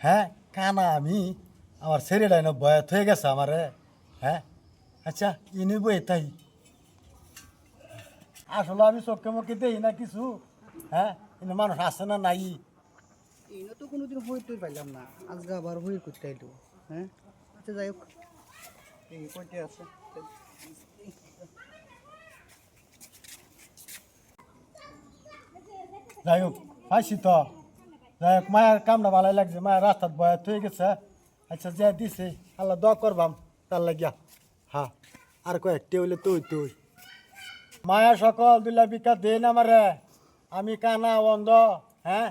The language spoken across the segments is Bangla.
হ্যাঁ কানা আমি আমার ছেলেটাই না বয়াত হয়ে গেছে আমারে। হ্যাঁ আচ্ছা ইনি বই তাই আসলে আমি চোখে মুখে দেই না কিছু। হ্যাঁ কিন্তু মানুষ আছে না নাই। এইটা তো কোনোদিন হইতেই পাইলাম না, আজকে আবার হই করতে এলো। হ্যাঁ, আচ্ছা যাই হোক, এই কয়টা আছে? যাই হোক পাইছি তো। যাই হোক মায়ের কামটা ভালোই লাগছে, মায়ের রাস্তাত বয়াত হয়ে গেছে। আচ্ছা যা দিছে আল্লাহ দোয়া করবাম তার লাগিয়া। হ্যাঁ আর কয়েকটি হইলে তুই তুই মায়া সকল দুলা বিকা দেন আমারে, আমি কানা বন্ধ। হ্যাঁ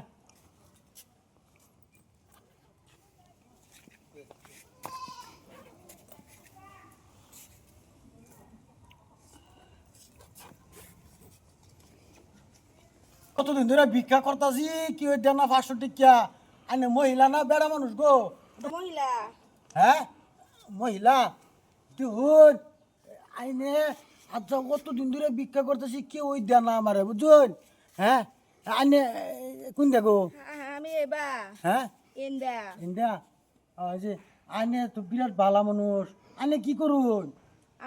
কতদিন ধরে ভিক্ষা করতাছি, কি ওই দেনা 500 টিকা। আনে মহিলা না বেড়া মানুষ গো? মহিলা। হ্যাঁ মহিলা দেখুন আইনে আচ্ছা কতদিন ধরে ভিক্ষা করতেছি, কেউ ওই দেনা আমারে বুঝুন। হ্যাঁ আইনে কোন দেখো? আমি এবা হ্যাঁ এন্দা ইন্দা যে আইনে তো বিরাট ভালো মানুষ। আইনে কি করুন?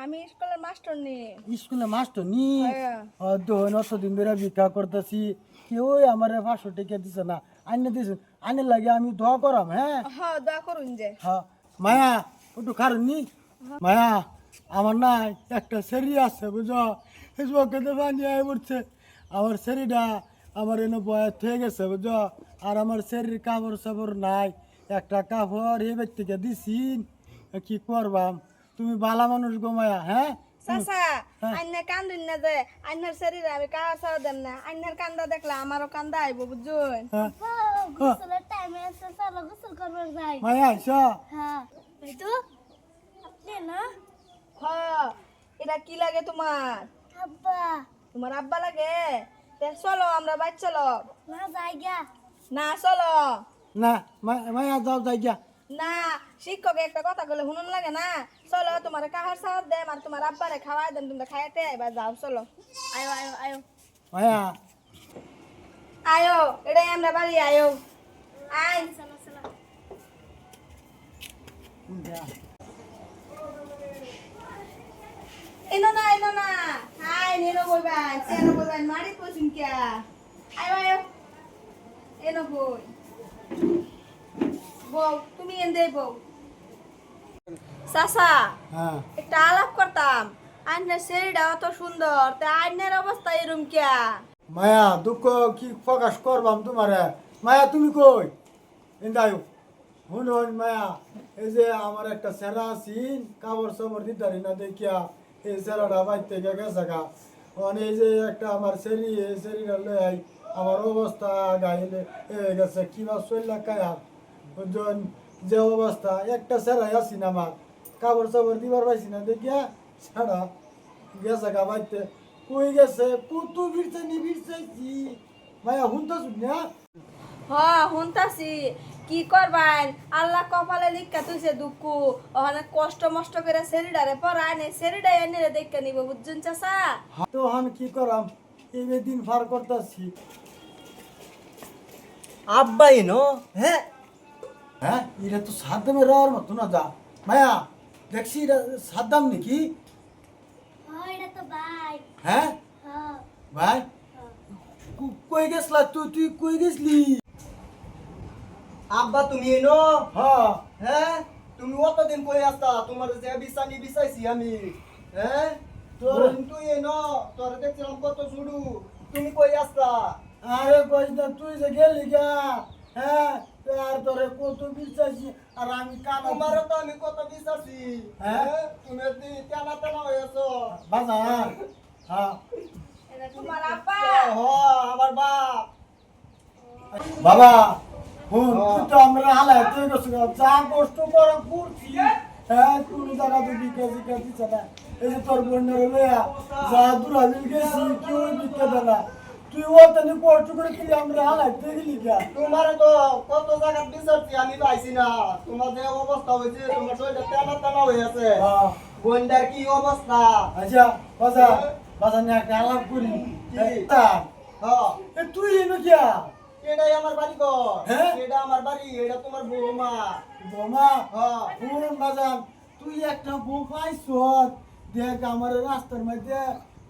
আমি স্কুলের মাস্টার নি। স্কুলে মাস্টার নি? হ্যাঁ। দেখুন অতদিন ধরে ভিক্ষা করতেছি, কেউ আমার 500 টাকা দিছে না। আইনে দিছে, আইনে লাগে আমি দোয়া করাম। হ্যাঁ হ্যাঁ দোয়া করুন যে। হ্যাঁ মায়া একটু খারুন নি। মায়া আমার না একটা সেরি আছে বুঝো, চোখেতে পানি আয় পড়ছে। আমার সেরিটা আমার এনে বয়স হয়ে গেছে বুঝো, আর আমার শরীর কাপড় সাপড় নাই। একটা কাপড় এবার থেকে দিছিন, কি করবাম? তুমি বালা মানুষ গো মায়া। হ্যাঁ চাচা হ্যাঁ। আন্নার কান্দুন না যে, আন্নার শরীরে আমি কাহার সার দেন না। আন্নার কান্দা দেখলে আমারও কান্দা আইব বুঝুন। হ্যাঁ গোসলের টাইমে আছে, চলো গোসল করবার যাই। মায়া আইসা হ্যাঁ এই তো আপনি না হ্যাঁ এটা কি লাগে তোমার? আব্বা তোমার আব্বা লাগে? তে চলো আমরা বাইর চলো। না যাইগা। না চলো না মায়া যাও যাই গিয়া। না, শিক্ষক একটা কথা বলে শুনুন লাগে না। চলো তোমার কাহার সার দেম আর তোমার আব্বারে খাওয়াই দেন, তোমরা খাইতে এবার যাও চলো। আয়ো আয়ো আয়ো মায়া আয়ো, এটাই আমরা বাড়ি আয়ো। আয় চলো চলো। এনো না আয় নেনো বইবাই সেনো বইবাই মারি পছিন কিয়া। আয়ো আয়ো এনো বই বউ, তুমি এন দেই বউ। চাচা হ্যাঁ একটা আলাপ করতাম। আইনের শরীরটা অত সুন্দর, তা আইনের অবস্থা এরম কিয়া? মায়া দুঃখ কি প্রকাশ করবাম তোমারে। মায়া তুমি কই? ইন্দায়ু শুনুন মায়া, এই যে আমার একটা সেরা আছিন, কাপড় সাপড় দিতারি না দেখিয়া এই সেরাটা বাইর থেকে গেছে গা। এই যে একটা আমার সেরি, এই সেরিটা লই আমার অবস্থা গাইলে গেছে কিবা চল্লা কায়া বুঝছেন। যে অবস্থা একটা সেরাই আছি না, আমার কাপড় সাপড় দিবার পাইছি না দেখিয়া সেরা গেছে গা বাইতে। কই গেছে কত বিরচাইনি বিরচাইছি। মায়া শুনতেছ না? হ্যাঁ শুনতাছি। কি করবাই, আল্লাহ কপালে লিখা তুইছে দুঃখ। ওখানে কষ্ট মষ্ট করে শরীরটারে পরায় নেই, শরীরটাই এনে দেখে নিব বুঝছেন চাচা। তো আমি কি করাম, এই দিন পার করতেছি। আব্বা এনো? হ্যাঁ হ্যাঁ এটা তো সাদ্দামের রাওয়ার মতো না। যা মায়া দেখছি এটা সাদ্দাম নাকি? হ্যাঁ এটা তো ভাই। হ্যাঁ হ্যাঁ ভাই কই গেছলা তুই? তুই কই গেছলি? আব্বা তুমি এনো? হ্যাঁ হ্যাঁ তুমি অতদিন কই আসতা? তোমার যে বিছানি বিছাইছি আমি। হ্যাঁ তোর তুই এনো, তোর দেখছিলাম কত ছুড়ু। তুমি কই আসতা? আরে কই না তুই যে গেলি গা। হ্যাঁ আর তোরে কত বিচাইছি, আর আমি কানা তোমারও তো আমি কত বিচারছি। হ্যাঁ? হ্যাঁ তুমি তেনা তেনা হয়েছো। বাজার। হ্যাঁ এটা তোমার আব্বা? আমার বাপ। বাবা হুন হ্যাঁ। তুই তো আমরা হালায় তুই গেছ যা কষ্ট করে করছি। হ্যাঁ কোন জায়গা তো বিকে বিকে দিচ্ছে না। এই যে তোর বোনের লইয়া যা দূর হাবিল গেছি কেউ বিকে দেয় না। তুই ওখানে কষ্ট করে কিনে আমরা হালায় তুই গেলি গা। তোমার তো কত জায়গা বিচারছি আমি পাইছি না। তোমার যে অবস্থা হয়েছে, তোমার শরীরটা তেনা তেনা হয়ে আছে। হ্যাঁ বোনটার কি অবস্থা? আচ্ছা বাজা, বাজা নিয়ে একটা আলাপ করি। কি? তা হ্যাঁ তুই এনে কিয়া? এটাই আমার বাড়ি গো। হ্যাঁ? এটা আমার বাড়ি, এটা তোমার বৌমা। বোমা হ্যাঁ। কোন বাজান তুই একটা বউ পাইছ দেখ আমার রাস্তার মধ্যে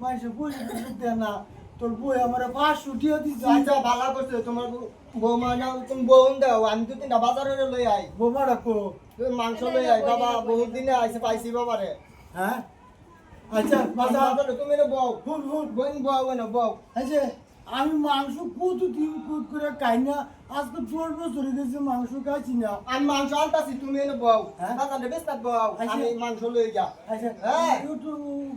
মানুষ বুঝে দে না তোর বই আমার 500 টিয়া দিছে আচ্ছা ভালো করছে তোমার বৌমা না, তুমি বোন দাও, আমি তো তিনটা বাজারে লই আই। বোমা রাখো তুমি মাংস লই আই বাবা, বহুত দিনে আইছে পাইছি বাবারে। হ্যাঁ আচ্ছা বাজান বাজারে তুমি না বউ, হুন হুন বোন বউ না বউ। আচ্ছা আমি মাংস কতদিন কুট করে খাই না আজকে 10 বছর গেছে মাংস খাইছি না আমি মাংস আনতাছি, তুমি না বউ। হ্যাঁ? বাজারে বেস্তাত বউ, আচ্ছা। আমি মাংস লই যা। আচ্ছা হ্যাঁ। একটু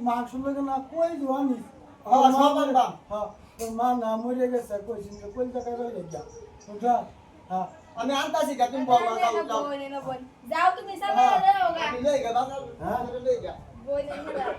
মাংস লাগে না কই জোয়ানি হ্যাঁ, সব আনবাম। হ্যাঁ তোর মা না মরে গেছে কইছিস যে কই জায়গায় রইলে যা ওটা হ্যাঁ আমি আনতাছি গা, তুমি বউ যাও যাও। যাও তুমি সামনে যাও গা আমি লই গা বাজার, হ্যাঁ? লই গা। বই নিয়ে যাও